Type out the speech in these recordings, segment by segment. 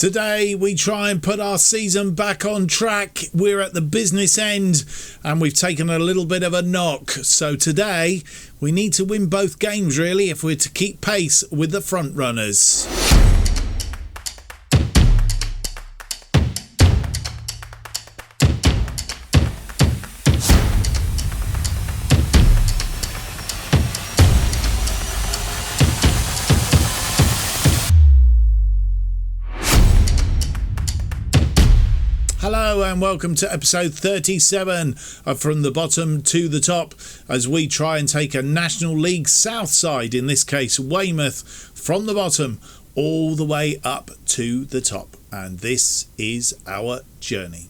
Today we try and put our season back on track. We're at the business end and we've taken a little bit of a knock. So today we need to win both games really if we're to keep pace with the front runners. Hello and welcome to episode 37 of From the Bottom to the Top as we try and take a National League South side, in this case Weymouth, from the bottom all the way up to the top. And this is our journey.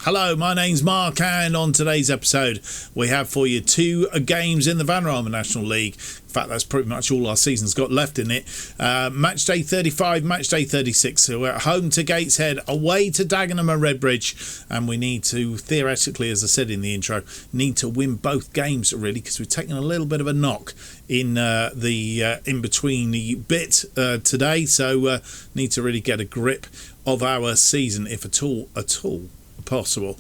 Hello, my name's Mark, and on today's episode we have for you two games in the Vanarama National League. In fact, that's pretty much all our season's got left in it. Match day 35, match day 36. So we're at home to Gateshead, away to Dagenham Redbridge, and we need to, theoretically, as I said in the intro, need to win both games really, because we've taken a little bit of a knock in the in-between bit today. So need to really get a grip of our season, if at all possible.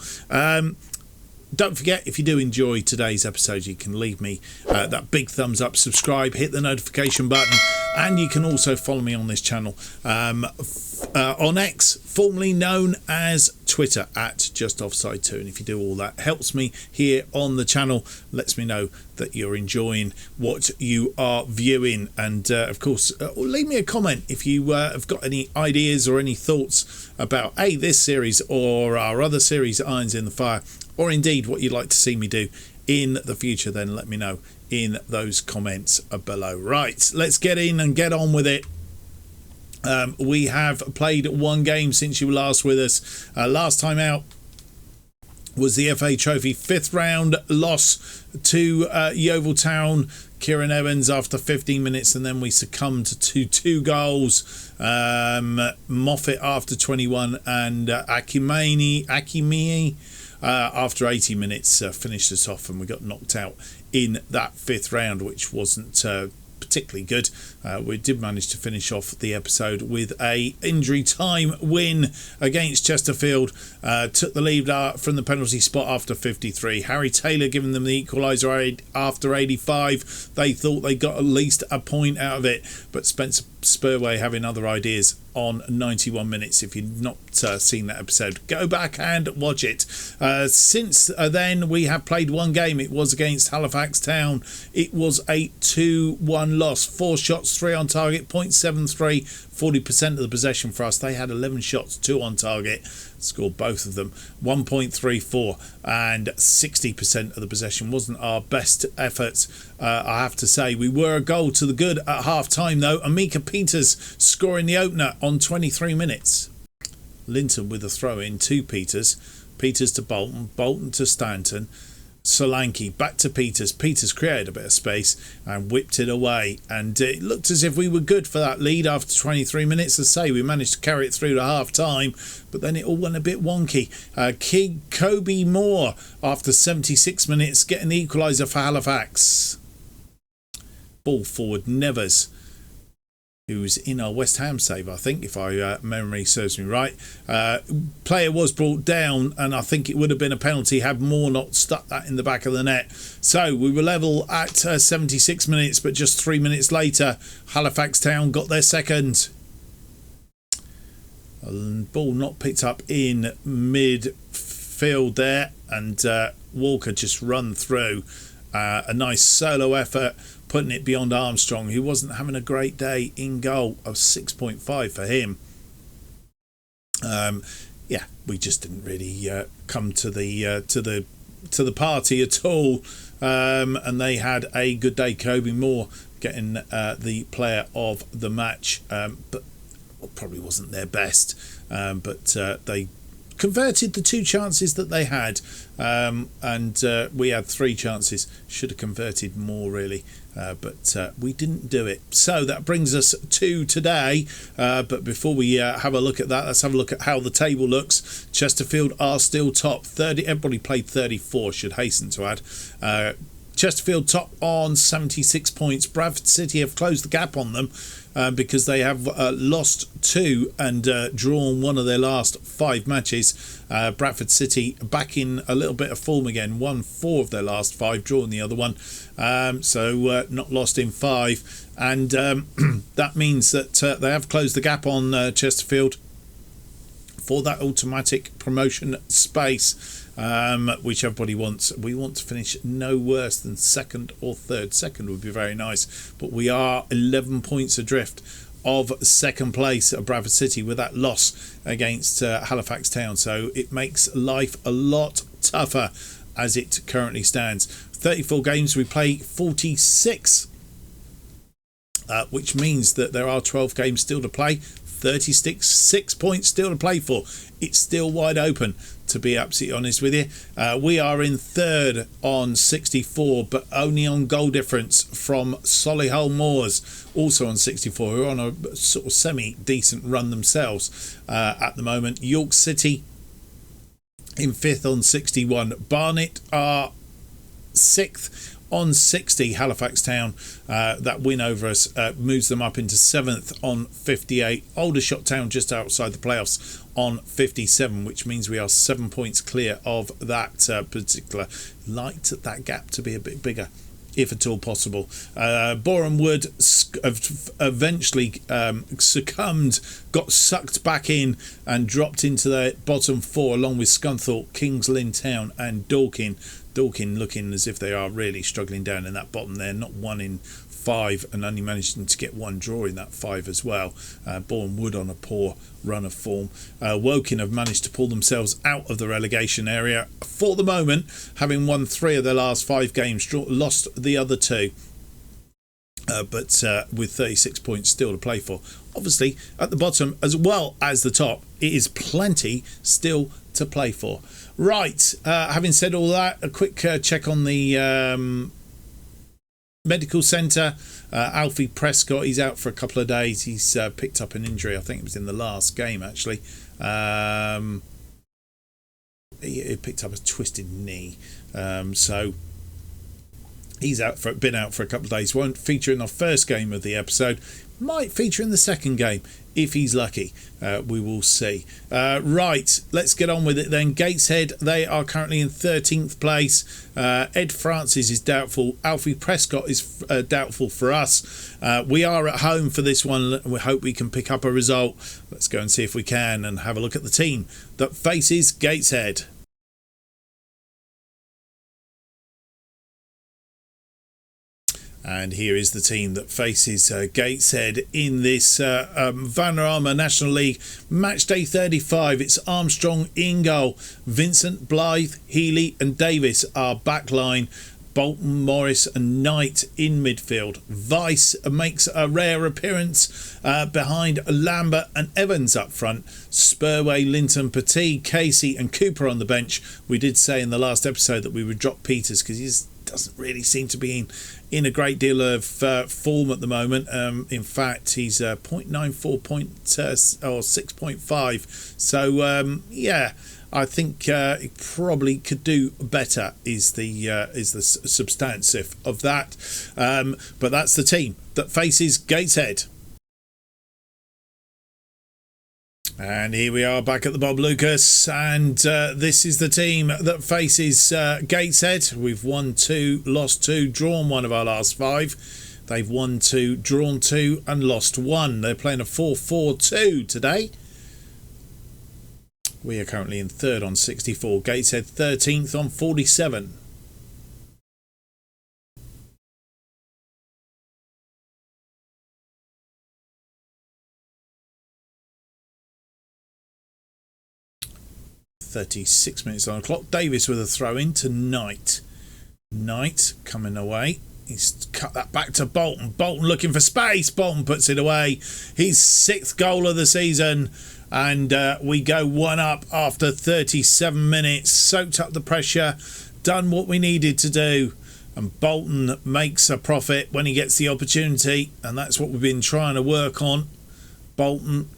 Don't forget, if you do enjoy today's episode, you can leave me that big thumbs up, subscribe, hit the notification button, and you can also follow me on this channel on X, formerly known as Twitter, at JustOffsideFM. And if you do all that, helps me here on the channel, lets me know that you're enjoying what you are viewing. And of course, leave me a comment if you have got any ideas or any thoughts about this series or our other series, Irons in the Fire, or indeed what you'd like to see me do in the future. Then let me know in those comments below. Right, let's get in and get on with it. We have played one game since you were last with us. Last time out was the FA Trophy 5th round loss to Yeovil Town. Kieran Evans after 15 minutes, and then we succumbed to 2 goals. Moffat after 21, and Akimi after 80 minutes finished us off, and we got knocked out in that 5th round, which wasn't particularly good. We did manage to finish off the episode with a injury time win against Chesterfield. Took the lead from the penalty spot after 53. Harry Taylor giving them the equaliser after 85. They thought they got at least a point out of it, but Spencer Spurway having other ideas on 91 minutes. If you've not seen that episode, go back and watch it. Since then we have played one game. It was against Halifax Town. It was a 2-1 loss. 4 shots, 3 on target, 0.73, 40% of the possession for us. They had 11 shots, 2 on target, scored both of them, 1.34, and 60% of the possession. Wasn't our best effort, I have to say. We were a goal to the good at half time though. Amika Peters scoring the opener on 23 minutes. Linton with a throw in to Peters to Bolton to Stanton, Solanke back to Peters created a bit of space and whipped it away, and it looked as if we were good for that lead after 23 minutes. As I say, we managed to carry it through to half time, but then it all went a bit wonky. Kobe Moore after 76 minutes getting the equaliser for Halifax. Ball forward Nevers, who's in our West Ham save, I think, if memory serves me right. Player was brought down, and I think it would have been a penalty had Moore not stuck that in the back of the net. So we were level at 76 minutes, but just 3 minutes later, Halifax Town got their second. Ball not picked up in midfield there, and Walker just run through. A nice solo effort, putting it beyond Armstrong, who wasn't having a great day in goal. Of 6.5 for him. We just didn't really come to the party at all, and they had a good day. Kobe Moore getting the player of the match, but probably wasn't their best, but they converted the 2 chances that they had, and we had 3 chances. Should have converted more really, but we didn't do it. So that brings us to today, but before we have a look at that, let's have a look at how the table looks. Chesterfield are still top. Everybody played 34, should hasten to add. Chesterfield top on 76 points. Bradford City have closed the gap on them because they have lost 2 and drawn one of their last 5 matches. Bradford City back in a little bit of form again, won 4 of their last 5, drawn the other one, so not lost in 5, and that means that they have closed the gap on Chesterfield for that automatic promotion space, which everybody wants. We want to finish no worse than 2nd or 3rd. 2nd would be very nice, but we are 11 points adrift of 2nd place at Bradford City with that loss against Halifax Town, so it makes life a lot tougher as it currently stands. 34 games, we play 46, which means that there are 12 games still to play. 36 points still to play for. It's still wide open, to be absolutely honest with you. We are in 3rd on 64, but only on goal difference from Solihull Moors, also on 64, who are on a sort of semi-decent run themselves at the moment. York City in 5th on 61. Barnet are 6th on 60. Halifax Town, that win over us moves them up into 7th on 58. Aldershot Town just outside the playoffs on 57, which means we are 7 points clear of that particular. Like that gap to be a bit bigger, if at all possible. Boreham Wood eventually succumbed, got sucked back in and dropped into the bottom 4 along with Scunthorpe, Kings Lynn Town and Dorking. Dorking looking as if they are really struggling down in that bottom there, not 1 in 5 and only managing to get 1 draw in that 5 as well. Boreham Wood on a poor run of form. Woking have managed to pull themselves out of the relegation area for the moment, having won 3 of their last 5 games, lost the other 2. But with 36 points still to play for. Obviously, at the bottom as well as the top, it is plenty still to play for. Right, having said all that, a quick check on the medical centre. Alfie Prescott, he's out for a couple of days. He's picked up an injury. I think it was in the last game, actually. He picked up a twisted knee. So he's been out for a couple of days. Won't feature in the first game of the episode. Might feature in the second game if he's lucky. We will see. Right, let's get on with it then. Gateshead, they are currently in 13th place. Ed Francis is doubtful. Alfie Prescott is doubtful for us. We are at home for this one. We hope we can pick up a result. Let's go and see if we can and have a look at the team that faces Gateshead. And here is the team that faces Gateshead in this Vanarama National League match day 35. It's Armstrong in goal. Vincent, Blythe, Healy and Davis are backline. Bolton, Morris and Knight in midfield. Vice makes a rare appearance behind Lambert and Evans up front. Spurway, Linton, Petit, Casey and Cooper on the bench. We did say in the last episode that we would drop Peters because he doesn't really seem to be in a great deal of form at the moment. In fact, he's 0.94 or 6.5. So yeah, I think he probably could do better. Is the substantive of that. But that's the team that faces Gateshead. And here we are back at the Bob Lucus, and this is the team that faces Gateshead. We've won 2, lost 2, drawn 1 of our last 5. They've won 2, drawn 2 and lost 1. They're playing a 4-4-2 today. We are currently in 3rd on 64. Gateshead 13th on 47. .36 minutes on the clock. Davis with a throw in to Knight. Knight coming away. He's cut that back to Bolton. Bolton looking for space. Bolton puts it away. His 6th goal of the season. And we go 1 up after 37 minutes. Soaked up the pressure. Done what we needed to do. And Bolton makes a profit when he gets the opportunity. And that's what we've been trying to work on. Bolton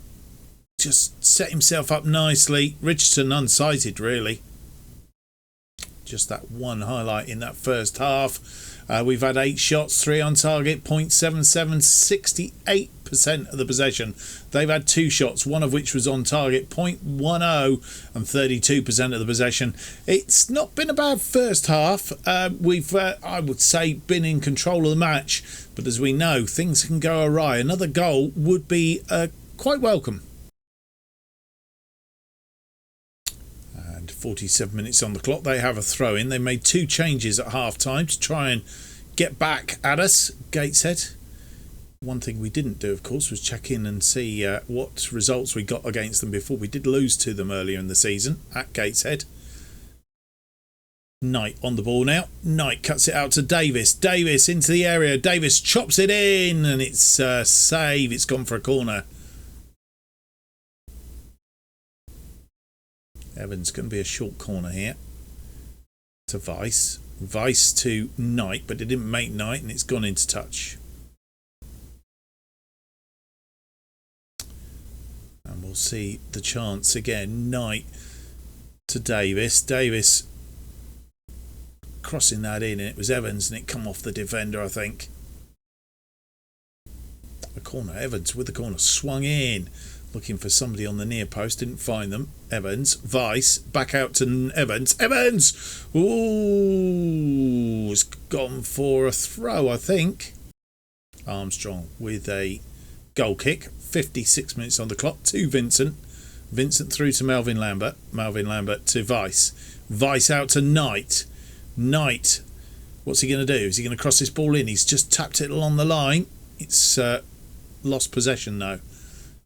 just set himself up nicely. Richardson unsighted, really. just that one highlight in that first half. We've had 8 shots, 3 on target, 0.77, 68% of the possession. They've had 2 shots, one of which was on target, 0.10, and 32% of the possession. It's not been a bad first half. We've, I would say, been in control of the match, but as we know, things can go awry. Another goal would be quite welcome. 47 minutes on the clock. They have a throw in. They made 2 changes at half time to try and get back at us, Gateshead. One thing we didn't do, of course, was check in and see what results we got against them before. We did lose to them earlier in the season at Gateshead. Knight on the ball now. Knight cuts it out to Davis. Davis into the area. Davis chops it in, and it's a save. It's gone for a corner. Evans going to be a short corner here to Vice. Vice to Knight, but it didn't make Knight, and it's gone into touch. And we'll see the chance again. Knight to Davis. Davis crossing that in, and it was Evans, and it come off the defender, I think. A corner. Evans with the corner. Swung in. Looking for somebody on the near post, didn't find them. Evans, Vice, back out to Evans. Evans! Ooh, it's gone for a throw, I think. Armstrong with a goal kick. 56 minutes on the clock to Vincent. Vincent through to Melvin Lambert. Melvin Lambert to Vice. Vice out to Knight. Knight, what's he going to do? Is he going to cross this ball in? He's just tapped it along the line. It's lost possession though.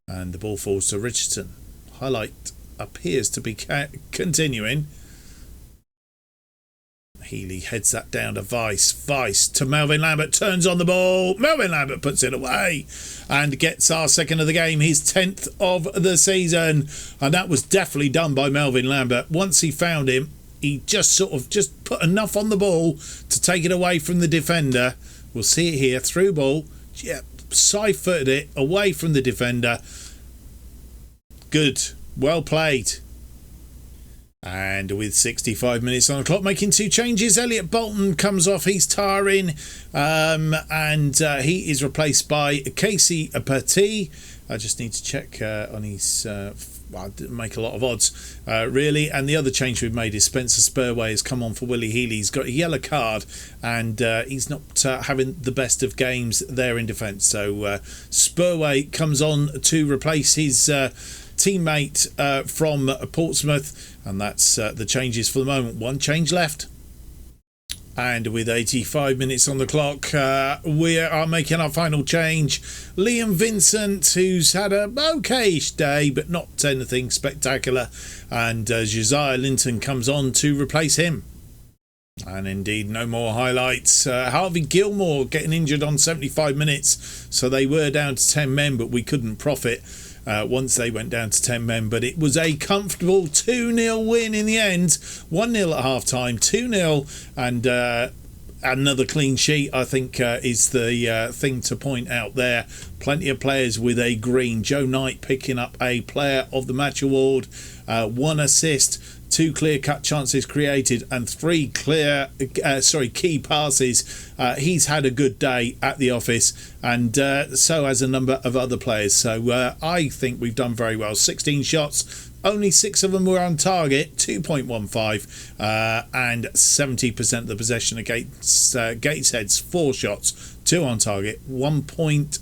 And the ball falls to Richardson. Highlight appears to be continuing. Healy heads that down to Vice. Vice to Melvin Lambert. Turns on the ball. Melvin Lambert puts it away and gets our second of the game. His 10th of the season. And that was definitely done by Melvin Lambert. Once he found him, he just put enough on the ball to take it away from the defender. We'll see it here. Through ball. Yeah. Side-footed it away from the defender. Good. Well played. And with 65 minutes on the clock, making 2 changes. Elliot Bolton comes off. He's tiring. And he is replaced by Casey Petit. I just need to check on his... I didn't make a lot of odds, really. And the other change we've made is Spencer Spurway has come on for Willie Healy. He's got a yellow card, and he's not having the best of games there in defence. So Spurway comes on to replace his teammate from Portsmouth, and that's the changes for the moment. 1 change left. And with 85 minutes on the clock, we are making our final change. Liam Vincent, who's had a okayish day, but not anything spectacular. And Josiah Linton comes on to replace him. And indeed, no more highlights. Harvey Gilmore getting injured on 75 minutes. So they were down to 10 men, but we couldn't profit once they went down to 10 men. But it was a comfortable 2-0 win in the end. 1-0 at half-time, 2-0, and another clean sheet, I think, is the thing to point out there. Plenty of players with a green. Joe Knight picking up a Player of the Match award. 1 assist, 2 clear-cut chances created, and 3 key passes. He's had a good day at the office, and so has a number of other players. So I think we've done very well. 16 shots, only 6 of them were on target, 2.15, and 70% of the possession against Gateshead's 4 shots, 2 on target, 0.17,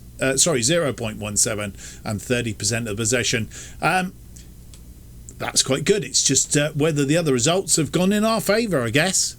and 30% of the possession. That's quite good. It's just whether the other results have gone in our favour, I guess.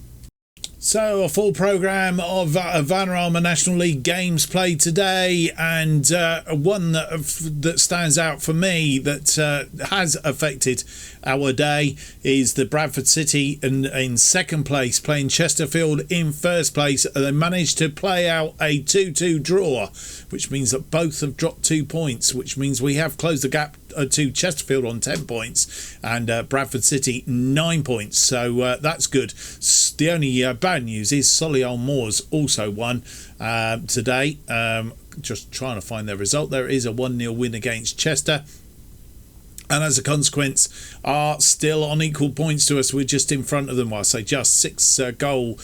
So a full programme of Vanarama National League games played today, and one that stands out for me that has affected our day is the Bradford City in second place playing Chesterfield in first place. They managed to play out a 2-2 draw, which means that both have dropped 2 points, which means we have closed the gap to Chesterfield on 10 points and Bradford City 9 points. So that's good. The only bad news is Solihull Moors also won today. Just trying to find their result. There is a 1-0 win against Chester. and as a consequence are still on equal points to us. We're just in front of them. Well, I say just 6 goal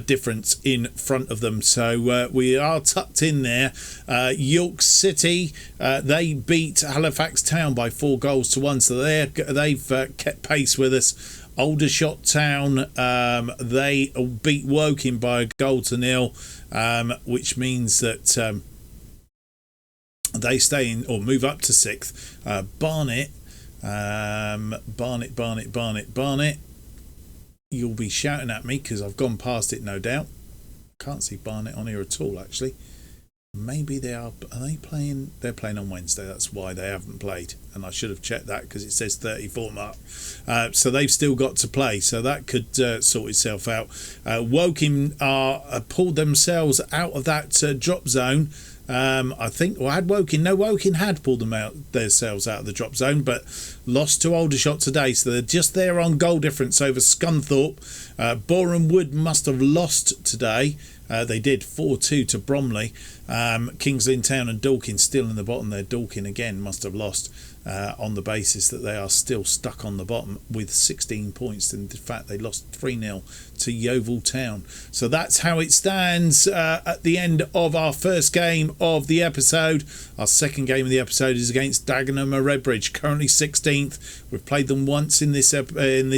difference in front of them, so we are tucked in there. York City, they beat Halifax Town by 4 goals to 1, so they've kept pace with us. Aldershot Town, they beat Woking by 1-0, which means that they stay in or move up to 6th. Barnet. You'll be shouting at me because I've gone past it, no doubt. Can't see Barnet on here at all, actually. Maybe they are they playing? They're playing on Wednesday. That's why they haven't played. And I should have checked that because it says 34 mark. So they've still got to play. So that could sort itself out. Woking pulled themselves out of that drop zone. I think, or had Woking? No, Woking had pulled themselves out of the drop zone, but lost to Aldershot today. So they're just there on goal difference over Scunthorpe. Boreham Wood must have lost today. They did 4-2 to Bromley. King's Lynn Town and Dorking still in the bottom there. Dorking again must have lost on the basis that they are still stuck on the bottom with 16 points. In fact, they lost 3-0 to Yeovil Town. So that's how it stands at the end of our first game of the episode. Our second game of the episode is against Dagenham Redbridge, currently 16th. We've played them once in this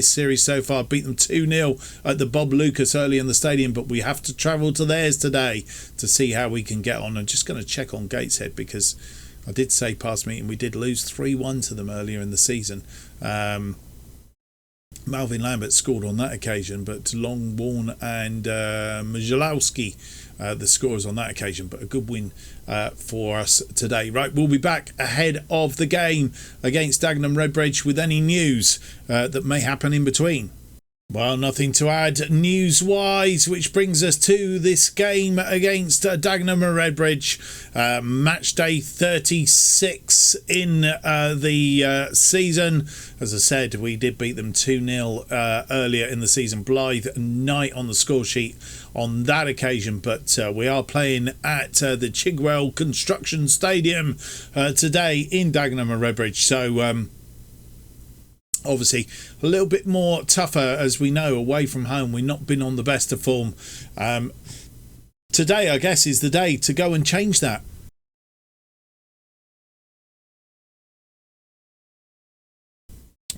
series so far, beat them 2-0 at the Bob Lucus early in the stadium, but we have to travel to theirs today to see how we can get on. I'm just going to check on Gateshead because I did say past meeting we did lose 3-1 to them earlier in the season. Malvin Lambert scored on that occasion, but Longbourn and Mjalowski the scorers on that occasion, but a good win for us today. Right, we'll be back ahead of the game against Dagenham Redbridge with any news that may happen in between. Well, nothing to add news-wise, which brings us to this game against Dagenham Redbridge. Match day 36 in the season. As I said, we did beat them 2-0 earlier in the season. Blythe Knight on the score sheet on that occasion, but we are playing at the Chigwell Construction Stadium today in Dagenham Redbridge. So obviously a little bit more tougher, as we know, away from home. We've not been on the best of form. Today, I guess, is the day to go and change that.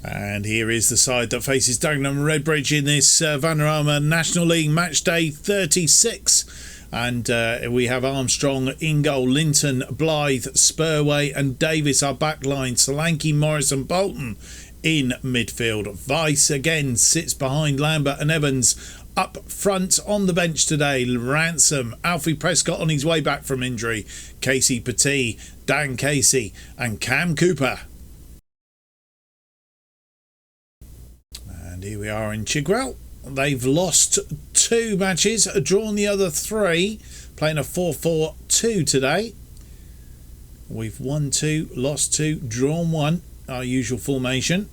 And here is the side that faces Dagenham Redbridge in this Vanarama National League match day 36. And we have Armstrong in goal, Linton, Blythe, Spurway and Davis our back line, Solanke, Morris and Bolton in midfield. Vice again sits behind Lambert and Evans. Up front on the bench today, Ransom, Alfie Prescott on his way back from injury, Casey Petit, Dan Casey and Cam Cooper. And here we are in Chigwell. They've lost 2 matches, drawn the other 3, playing a 4-4-2 today. We've won 2, lost 2, drawn 1, our usual formation.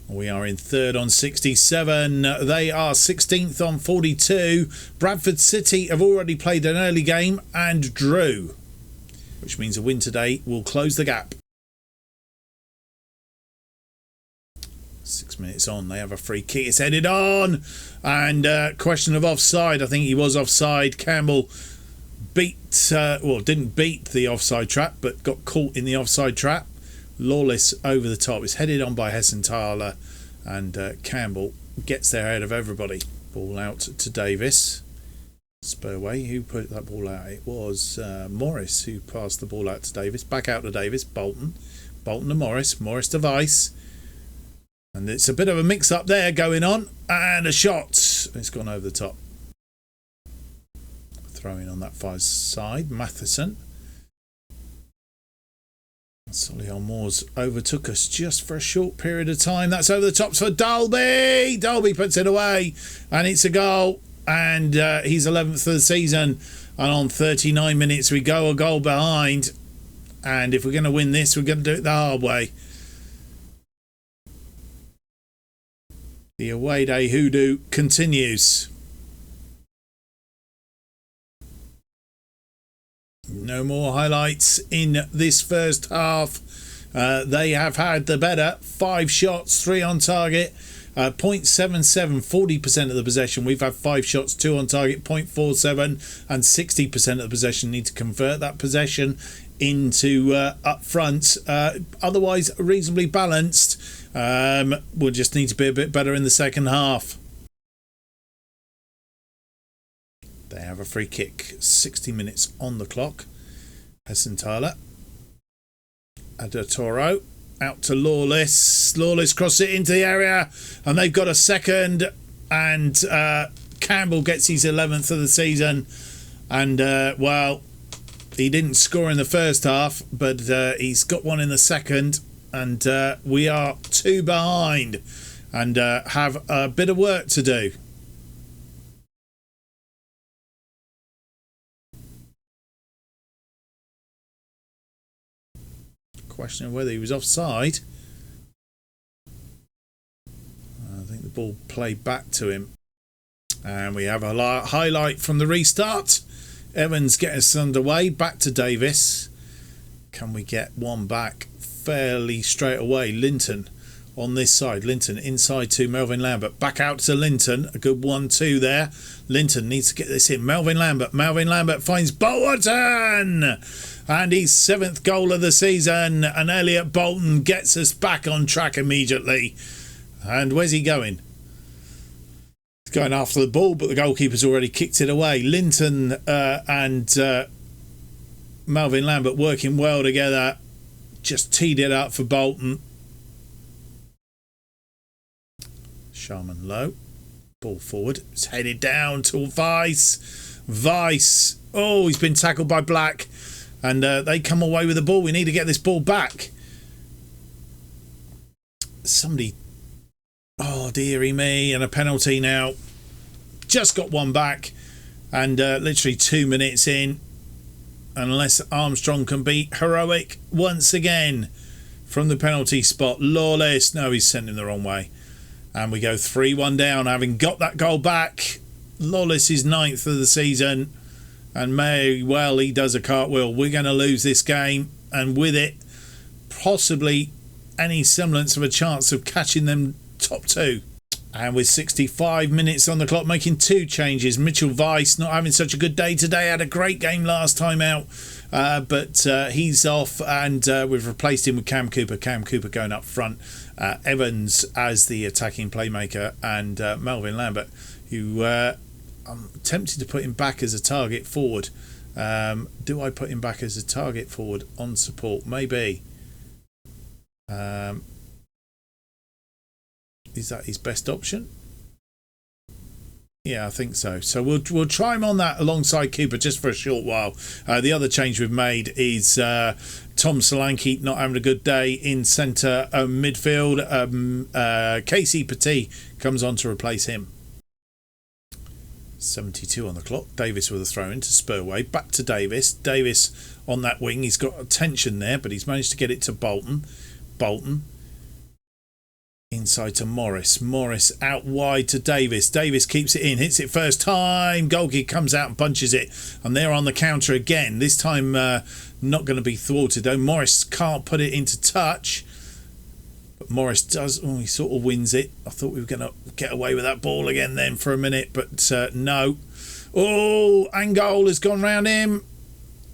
We are in 3rd on 67. They are 16th on 42. Bradford City have already played an early game and drew, which means a win today will close the gap. 6 minutes on, they have a free kick. It's headed on, and question of offside. I think he was offside. Campbell didn't beat the offside trap, but got caught in the offside trap. Lawless over the top. It's headed on by Hessenthaler, and Campbell gets there ahead of everybody. Ball out to Davis. Spurway, who put that ball out? It was Morris who passed the ball out to Davis. Back out to Davis. Bolton to Morris. Morris to Vice. And it's a bit of a mix-up there going on. And a shot. It's gone over the top. Throwing on that far side. Matheson. Solihull Moors overtook us just for a short period of time. That's over the top for Dalby. Dalby puts it away. And it's a goal. And he's 11th for the season. And on 39 minutes, we go a goal behind. And if we're going to win this, we're going to do it the hard way. The away day hoodoo continues. No more highlights in this first half. They have had the better. 5 shots, 3 on target. 0.77, 40% of the possession. We've had 5 shots, 2 on target, 0.47, and 60% of the possession. Need to convert that possession into up front. Otherwise, reasonably balanced. We'll just need to be a bit better in the second half. They have a free kick. 60 minutes on the clock. Hessenthaler. Adatoro. Out to Lawless. Lawless cross it into the area. And they've got a second. And Campbell gets his 11th of the season. And, well, he didn't score in the first half. But he's got one in the second. And we are 2 behind. And have a bit of work to do. Question of whether he was offside. I think the ball played back to him. And we have a highlight from the restart. Evans gets us underway. Back to Davis. Can we get one back fairly straight away? Linton on this side. Linton inside to Melvin Lambert. Back out to Linton. A good 1-2 there. Linton needs to get this in. Melvin Lambert. Melvin Lambert finds Bolton. And his 7th goal of the season. And Elliot Bolton gets us back on track immediately. And where's he going? He's going after the ball, but the goalkeeper's already kicked it away. Linton and Melvin Lambert working well together. Just teed it up for Bolton. Sharman low. Ball forward. It's headed down to Weiss. Weiss. Oh, he's been tackled by Black. And they come away with the ball. We need to get this ball back. Somebody... Oh, dearie me. And a penalty now. Just got one back. And literally 2 minutes in. Unless Armstrong can be heroic once again from the penalty spot. Lawless. No, he's sent him the wrong way. And we go 3-1 down. Having got that goal back. Lawless is 9th of the season. And may well he does a cartwheel. We're going to lose this game. And with it, possibly any semblance of a chance of catching them top 2. And with 65 minutes on the clock, making 2 changes. Mitchell Weiss not having such a good day today. Had a great game last time out. But he's off. And we've replaced him with Cam Cooper. Cam Cooper going up front. Evans as the attacking playmaker. And Melvin Lambert, who... I'm tempted to put him back as a target forward. Do I put him back as a target forward on support? Maybe. Is that his best option? Yeah, I think so. So we'll try him on that alongside Cooper just for a short while. The other change we've made is Tom Solanke not having a good day in centre midfield. Casey Petit comes on to replace him. 72 on the clock. Davis with a throw in to Spurway. Back to Davis. Davis on that wing. He's got a tension there, but he's managed to get it to Bolton. Bolton inside to Morris. Morris out wide to Davis. Davis keeps it in. Hits it first time. Goalkeeper comes out and punches it. And they're on the counter again. This time not going to be thwarted though. Morris can't put it into touch. But Morris does. Oh, he sort of wins it. I thought we were going to get away with that ball again then for a minute, but no. Oh, Angol has gone round him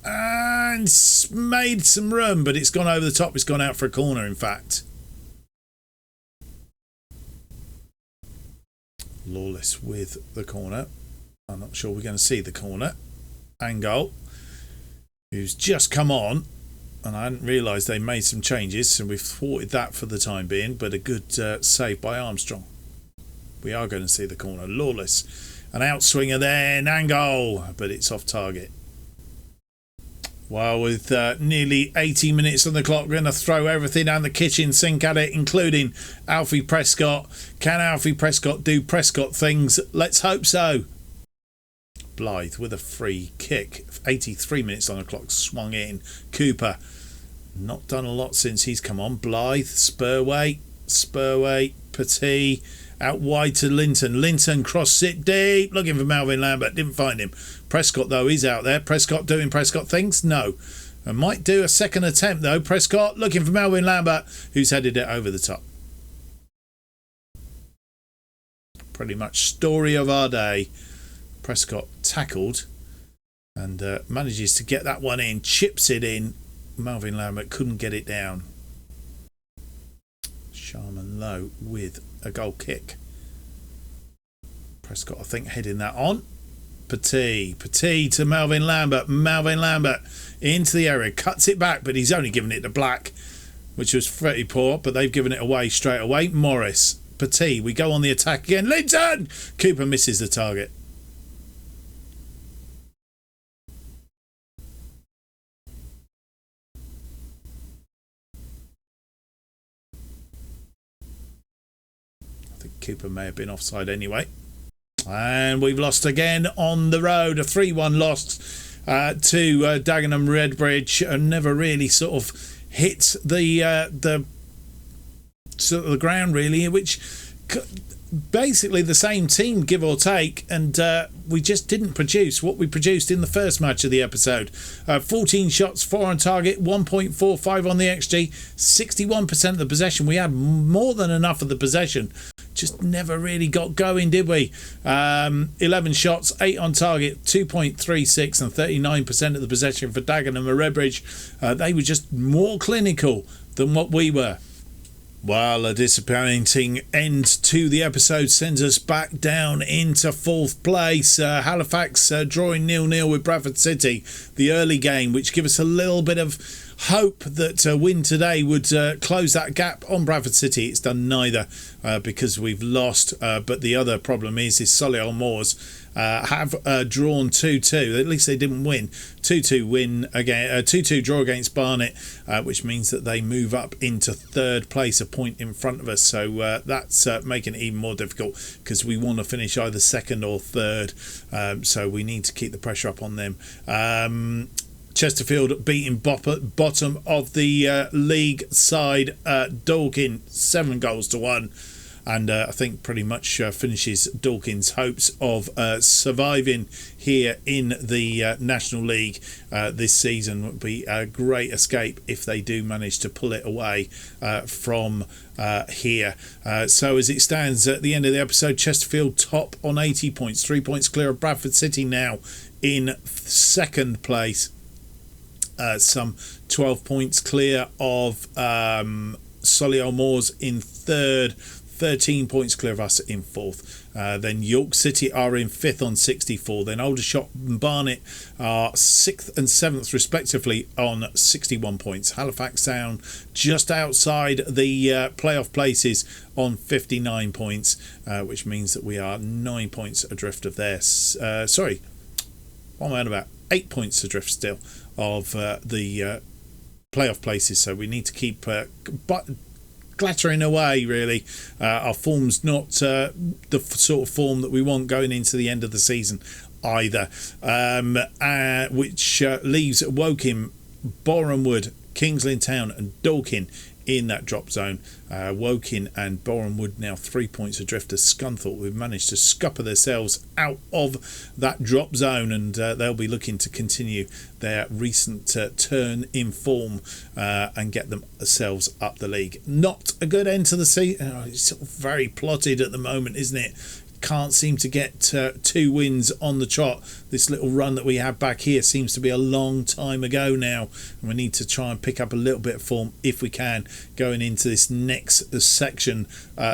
and made some room, but it's gone over the top. It's gone out for a corner, in fact. Lawless with the corner. I'm not sure we're going to see the corner. Angol, who's just come on. And I hadn't realised they made some changes, so we've thwarted that for the time being. But a good save by Armstrong. We are going to see the corner. Lawless. An outswinger there. Angol. But it's off target. Well, with nearly 80 minutes on the clock, we're going to throw everything down the kitchen sink at it, including Alfie Prescott. Can Alfie Prescott do Prescott things? Let's hope so. Blythe with a free kick. 83 minutes on the clock, swung in. Cooper, not done a lot since he's come on. Blythe, Spurway, Petit out wide to Linton. Linton crossed it deep, looking for Melvin Lambert. Didn't find him. Prescott, though, is out there. Prescott doing Prescott things? No. I might do a second attempt, though. Prescott looking for Melvin Lambert, who's headed it over the top. Pretty much story of our day. Prescott tackled and manages to get that one in. Chips it in. Melvin Lambert couldn't get it down. Sharman Lowe with a goal kick. Prescott, I think, heading that on. Petit to Melvin Lambert. Melvin Lambert into the area, cuts it back, but he's only given it to Black, which was pretty poor, but they've given it away straight away. Morris, Petit, we go on the attack again. Linton! Cooper misses the target. Cooper may have been offside anyway. And we've lost again on the road. A 3-1 loss to Dagenham Redbridge. Never really sort of hit the sort of the ground really, which basically the same team, give or take, and we just didn't produce what we produced in the first match of the episode. 14 shots, 4 on target, 1.45 on the XG, 61% of the possession. We had more than enough of the possession, just never really got going, did we? 11 shots, 8 on target, 2.36 and 39% of the possession for Dagenham and Redbridge. They were just more clinical than what we were. Well, a disappointing end to the episode sends us back down into 4th place. Halifax drawing 0-0 with Bradford City, the early game, which give us a little bit of hope that a win today would close that gap on Bradford City. It's done neither because we've lost. But the other problem is Solihull Moors have drawn 2-2. At least they didn't win. 2-2 win again. 2-2 draw against Barnet, which means that they move up into 3rd place, a point in front of us. So that's making it even more difficult because we want to finish either 2nd or 3rd. So we need to keep the pressure up on them. Chesterfield beating bottom of the league side, Dorking 7-1, and I think pretty much finishes Dorking's hopes of surviving here in the National League this season. Would be a great escape if they do manage to pull it away from here. So as it stands at the end of the episode, Chesterfield top on 80 points, 3 points clear of Bradford City now in 2nd place. Some 12 points clear of Solihull Moors in 3rd, 13 points clear of us in 4th. Then York City are in 5th on 64. Then Aldershot and Barnet are 6th and 7th respectively on 61 points. Halifax down just outside the playoff places on 59 points, which means that we are 9 points adrift of there. Sorry, what am I on about? 8 points adrift still of the playoff places, so we need to keep clattering away really. Our form's not the sort of form that we want going into the end of the season either, which leaves Woking, Borehamwood, Kings Lynn Town and Dorking in that drop zone. Woking and Borehamwood now 3 points adrift of Scunthorpe. We've managed to scupper themselves out of that drop zone, and they'll be looking to continue their recent turn in form and get themselves up the league. Not a good end to the season. It's sort of very plotted at the moment, isn't it? Can't seem to get 2 wins on the trot. This little run that we have back here seems to be a long time ago now, and we need to try and pick up a little bit of form if we can going into this next section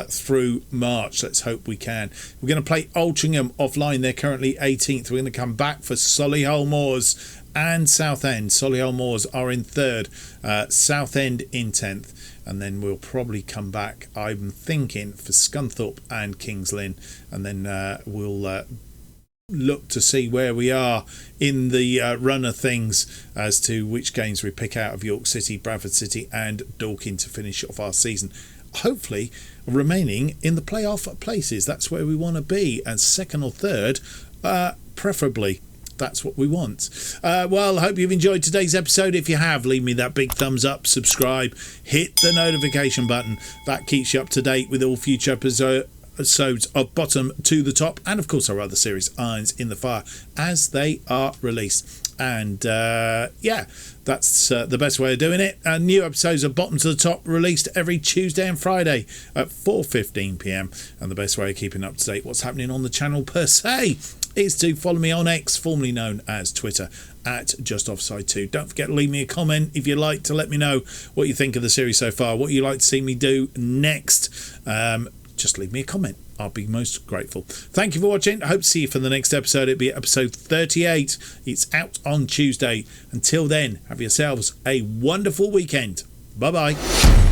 through March. Let's hope we can. We're going to play Altrincham offline. They're currently 18th. We're going to come back for Solihull Moors and Southend. Solihull Moors are in 3rd, Southend in 10th. And then we'll probably come back, I'm thinking, for Scunthorpe and Kings Lynn. And then we'll look to see where we are in the run of things as to which games we pick out of York City, Bradford City and Dorking to finish off our season. Hopefully remaining in the playoff places. That's where we want to be, and 2nd or 3rd, preferably. That's what we want. Well, I hope you've enjoyed today's episode. If you have, leave me that big thumbs up, subscribe, hit the notification button. That keeps you up to date with all future episodes of Bottom to the Top, and of course our other series, Irons in the Fire, as they are released. And that's the best way of doing it. New episodes of Bottom to the Top released every Tuesday and Friday at 4:15 p.m. And the best way of keeping up to date what's happening on the channel per se is to follow me on X, formerly known as Twitter, at JustOffside2. Don't forget to leave me a comment if you'd like to let me know what you think of the series so far, what you'd like to see me do next. Just leave me a comment. I'll be most grateful. Thank you for watching. I hope to see you for the next episode. It'll be episode 38. It's out on Tuesday. Until then, have yourselves a wonderful weekend. Bye-bye.